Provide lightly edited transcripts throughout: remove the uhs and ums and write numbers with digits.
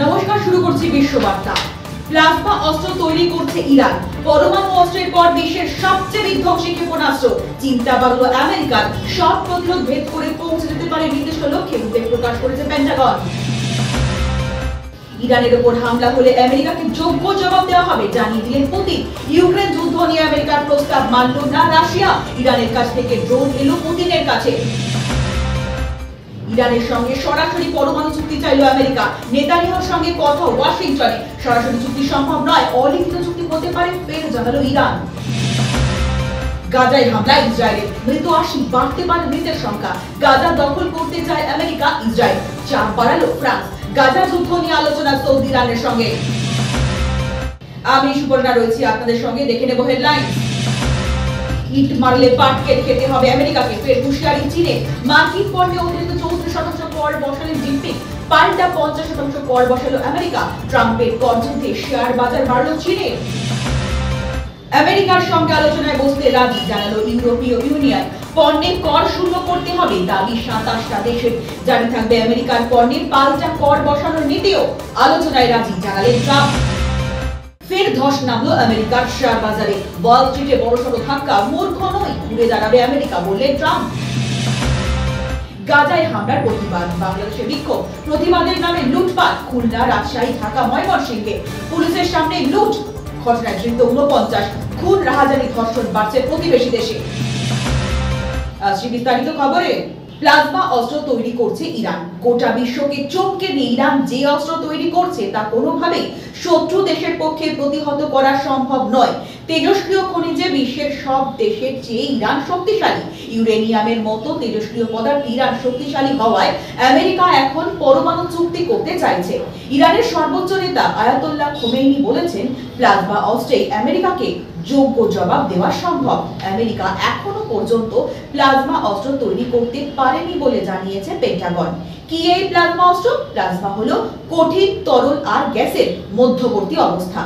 নমস্কার, শুরু করছি বিশ্ববার্তা। প্লাজমা অস্ত্র তৈরি করছে ইরান। পরমাণু অস্ত্রের পর বিশ্বের সবচেয়ে বিধ্বংসী ক্ষেপণাস্ত্র। চিন্তা বাড়ল আমেরিকার। সব প্রতিরোধ ভেদ করে পৌঁছে যেতে পারে নির্দিষ্ট লক্ষ্যে, উদ্বেগ প্রকাশ করেছে পেন্টাগন। ইরানের উপর হামলা হলে আমেরিকাকে যোগ্য জবাব দেওয়া হবে জানিয়ে দিলেন পুতিন। ইউক্রেন যুদ্ধ নিয়ে আমেরিকার প্রস্তাব মানল না রাশিয়া। ইরানের কাছ থেকে ড্রোন এলো পুতিনের কাছে। ইরানের সঙ্গে সরাসরি পরমাণু চুক্তি চাইল আমেরিকা। নেতানিয়াহুর সঙ্গে কথা ওয়াশিংটনে। সরাসরি চুক্তি সম্ভব নয়, অলিখিত চুক্তি হতে পারে, ফের জানালো ইরান। গাজায় হামলা ইসরায়েলের, মৃত 80, বাড়তে পারে মৃতের সংখ্যা। গাজা দখল করতে চায় আমেরিকা, ইসরায়েল। চাপ বাড়ালো ফ্রান্স। গাজা যুদ্ধ নিয়ে আলোচনা সৌদি ইরানের সঙ্গে। আমি সুপর্ণা রয়েছি আপনাদের সঙ্গে, দেখে নেব হেডলাইন। ইট মারলে পাটকেল খেতে হবে আমেরিকাকে, ফের হুঁশিয়ারি চীনে। মার্কিন পণ্যে অতিরিক্ত 34% কর বসালেন জিনপিং। পাল্টা 50% কর বসালো আমেরিকা। ট্রাম্পের কর যুদ্ধে শেয়ার বাজার বাড়ল চীনে। আমেরিকার সঙ্গে আলোচনায় বসতে রাজি জানালো ইউরোপীয় ইউনিয়ন। পণ্যের কর শূন্য করতে হবে দাবি 27টা দেশের। জারি থাকবে আমেরিকার পণ্যের পাল্টা কর বসানোর নীতিও। আলোচনায় রাজি জানালেন ট্রাম্প। ফের ধস নামলো আমেরিকার শেয়ার বাজারে। ওয়াল স্ট্রিটে বড়সড় ধাক্কা। মূর্খ নয়, ঘুরে দাঁড়াবে আমেরিকা বললেন ট্রাম্প। গাজায় হামলার প্রতিবাদ, বাংলাদেশে বিক্ষোভ। প্রতিবাদের নামে লুটপাট। খুলনা, রাজশাহী, ঢাকা, ময়মনসিংহে পুলিশের সামনে লুট। ঘটনায় ধৃত 49। খুন, রাহাজানি, ধর্ষণ বাড়ছে প্রতিবেশী দেশে। আজ বিস্তারিত খবরে। প্লাজমা অস্ত্র তৈরি করছে ইরান। গোটা বিশ্বকে চমকে দিয়ে ইরান যে অস্ত্র তৈরি করছে তা কোনোভাবেই শত্রু দেশের পক্ষে প্রতিহত করা সম্ভব নয়। তেজস্ক্রিয় খনিজে বিশ্বের সব দেশের চেয়ে ইরান শক্তিশালী। ইউরেনিয়ামের মতো তেজস্ক্রিয় পদার্থ ইরান শক্তিশালী হওয়ায় আমেরিকা এখন পরমাণু চুক্তি করতে চাইছে। ইরানের সর্বোচ্চ নেতা আয়াতুল্লাহ খোমেনি বলেছেন, প্লাজমা অস্ত্রে আমেরিকাকে যোগ্য জবাব দেওয়া সম্ভব। আমেরিকা এখনো পর্যন্ত প্লাজমা অস্ত্র তৈরি করতে পারেনি বলে জানিয়েছে পেন্টাগন। কি এই প্লাজমা অস্ত্র? প্লাজমা হলো কঠিন তরল আর গ্যাসের মধ্যবর্তী অবস্থা।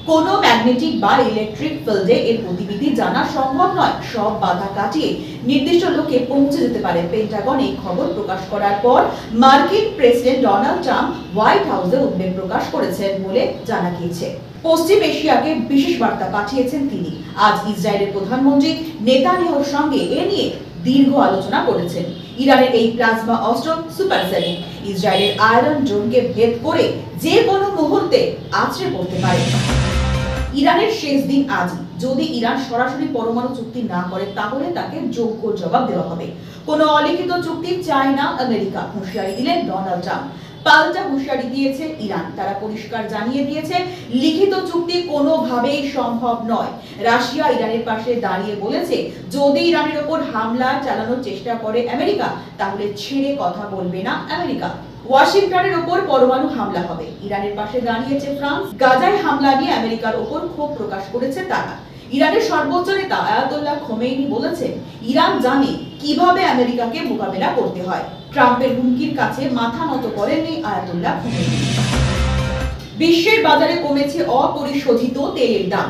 কোনো ম্যাগনেটিক বা ইলেকট্রিক ফিল্ডে এর গতিবিধি জানা সম্ভব নয়। সব বাধা কাটিয়ে নির্দিষ্ট লক্ষ্যে পৌঁছে যেতে পারে। পেন্টাগন এই খবর প্রকাশ করার পর মার্কিন প্রেসিডেন্ট ডোনাল্ড ট্রাম্প হোয়াইট হাউসে উদ্বেগ প্রকাশ করেছেন বলে জানা গিয়েছে। পশ্চিম এশিয়াকে বিশেষ বার্তা পাঠিয়েছেন তিনি। আজ ইসরায়েলের প্রধানমন্ত্রী নেতানিয়াহুর সঙ্গে এ নিয়ে দীর্ঘ আলোচনা করেছেন। ইরানের এই প্লাজমা অস্ত্র সুপারসনিক। ইসরায়েলের আয়রন ড্রোনকে ভেদ করে যে কোনো মুহূর্তে আছড়ে পড়তে পারে। ইরানের শেষ দিন আজ। যদি ইরান সরাসরি পরমাণু চুক্তি না করে তাহলে তাকে যোগ্য জবাব দেওয়া হবে। কোনো অলিখিত চুক্তি চায় না আমেরিকা, হুঁশিয়ারি দিলেন ডোনাল্ড ট্রাম্প। পাল্টা হুঁশিয়ারি দিয়েছে ইরান। তারা পরিষ্কার জানিয়ে দিয়েছে, লিখিত চুক্তি কোনোভাবেই সম্ভব নয়। রাশিয়া ইরানের পাশে দাঁড়িয়ে বলেছে, যদি ইরানের ওপর হামলা চালানোর চেষ্টা করে আমেরিকা, তাহলে ছেড়ে কথা বলবে না আমেরিকা। ওয়াশিংটনের ওপর পরমাণু হামলা হবে। ইরানের পাশে দাঁড়িয়েছে ফ্রান্স। গাজায় হামলা নিয়ে আমেরিকার ওপর ক্ষোভ প্রকাশ করেছে তারা। ইরানের সর্বোচ্চ নেতা আয়াতুল্লাহ খোমেনি বলেছেন, ইরান জানে কিভাবে আমেরিকাকে মোকাবেলা করতে হয়। ট্রাম্পের হুমকির কাছে মাথা নত করেননি আয়াতুল্লাহ খোমেনি। বিশ্বের বাজারে কমেছে অপরিশোধিত তেলের দাম।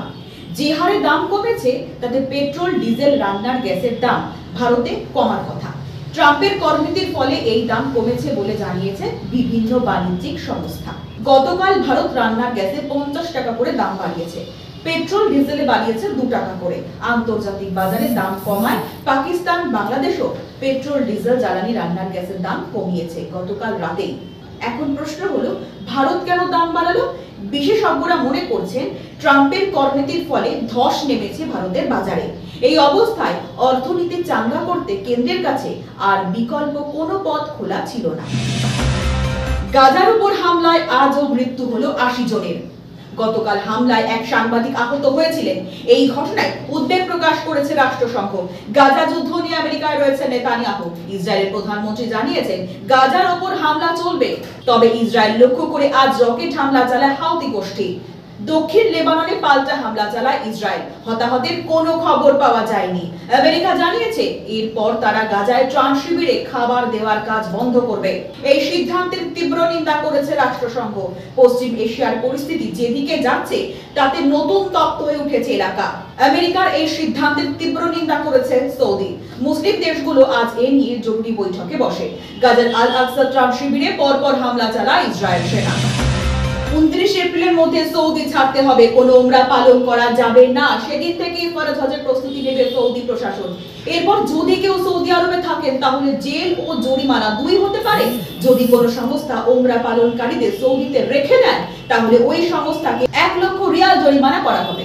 যে হারে দাম কমেছে তাতে পেট্রোল, ডিজেল, রান্নার গ্যাসের দাম ভারতে কমার কথা। ট্রাম্পের করনীতির ফলে এই দাম কমেছে বলে জানিয়েছে বিভিন্ন বাণিজ্যিক সংস্থা। গতকাল ভারত রান্নার গ্যাসে 50 টাকা করে দাম বাড়িয়েছে। পেট্রোল, ডিজেলে বাড়িয়েছে 2 টাকা করে। আন্তর্জাতিক বাজারে দাম কমায় পাকিস্তান, বাংলাদেশও পেট্রোল, ডিজেল, জ্বালানি, রান্নার গ্যাসের দাম কমিয়েছে গতকাল রাতেই। এখন প্রশ্ন হলো, ভারত কেন দাম বাড়ালো? বিশেষজ্ঞরা মনে করছেন, ট্রাম্পের করনীতির ফলে ধস নেমেছে ভারতের বাজারে। এই অবস্থায় অর্থনীতি চাঙ্গা করতে কেন্দ্রের কাছে আর বিকল্প কোনো পথ খোলা ছিল না। গাজার উপর হামলায় আজও মৃত্যু হলো 80 জনের। গতকাল হামলায় এক সাংবাদিক আহত হয়েছিলেন। এই ঘটনায় উদ্বেগ প্রকাশ করেছে রাষ্ট্রসংঘ। গাজা যুদ্ধ নিয়ে আমেরিকায় রয়েছে নেতানিয়াহু। ইসরায়েলের প্রধানমন্ত্রী জানিয়েছেন, গাজার ওপর হামলা চলবে। তবে ইসরায়েল লক্ষ্য করে আজ রকেট হামলা চালায় হাউতি গোষ্ঠী। দক্ষিণ লেবাননে পাল্টা হামলা চালায় ইসরায়েল। হতাহতের কোনো খবর পাওয়া যায়নি। আমেরিকা জানিয়েছে, এরপর তারা গাজায় ত্রাণ শিবিরে খাবার দেওয়ার কাজ বন্ধ করবে। এই সিদ্ধান্তের তীব্র নিন্দা করেছে রাষ্ট্রসংঘ। পশ্চিম এশিয়ার পরিস্থিতি যেদিকে যাচ্ছে তাতে নতুন তপ্ত হয়ে উঠেছে এলাকা। আমেরিকার এই সিদ্ধান্তের তীব্র নিন্দা করেছে সৌদি। মুসলিম দেশগুলো আজ এ নিয়ে জরুরি বৈঠকে বসে। গাজার আল আকসা ত্রাণ শিবিরে পরপর হামলা চালায় ইসরায়েল সেনা। 29 এপ্রিলের মধ্যে সৌদি ছাড়তে হবে, কোনো উমরা পালন করা যাবে না। সেদিন থেকেই ফরজ হজের প্রস্তুতি নেবে সৌদি প্রশাসন। এরপর যদি কেউ সৌদি আরবে থাকেন তাহলে জেল ও জরিমানা দুই হতে পারে। যদি কোনো সংস্থা উমরা পালনকারীদের সৌদিতে রেখে দেয় তাহলে ওই সংস্থাকে 1 লক্ষ রিয়াল জরিমানা করা হবে।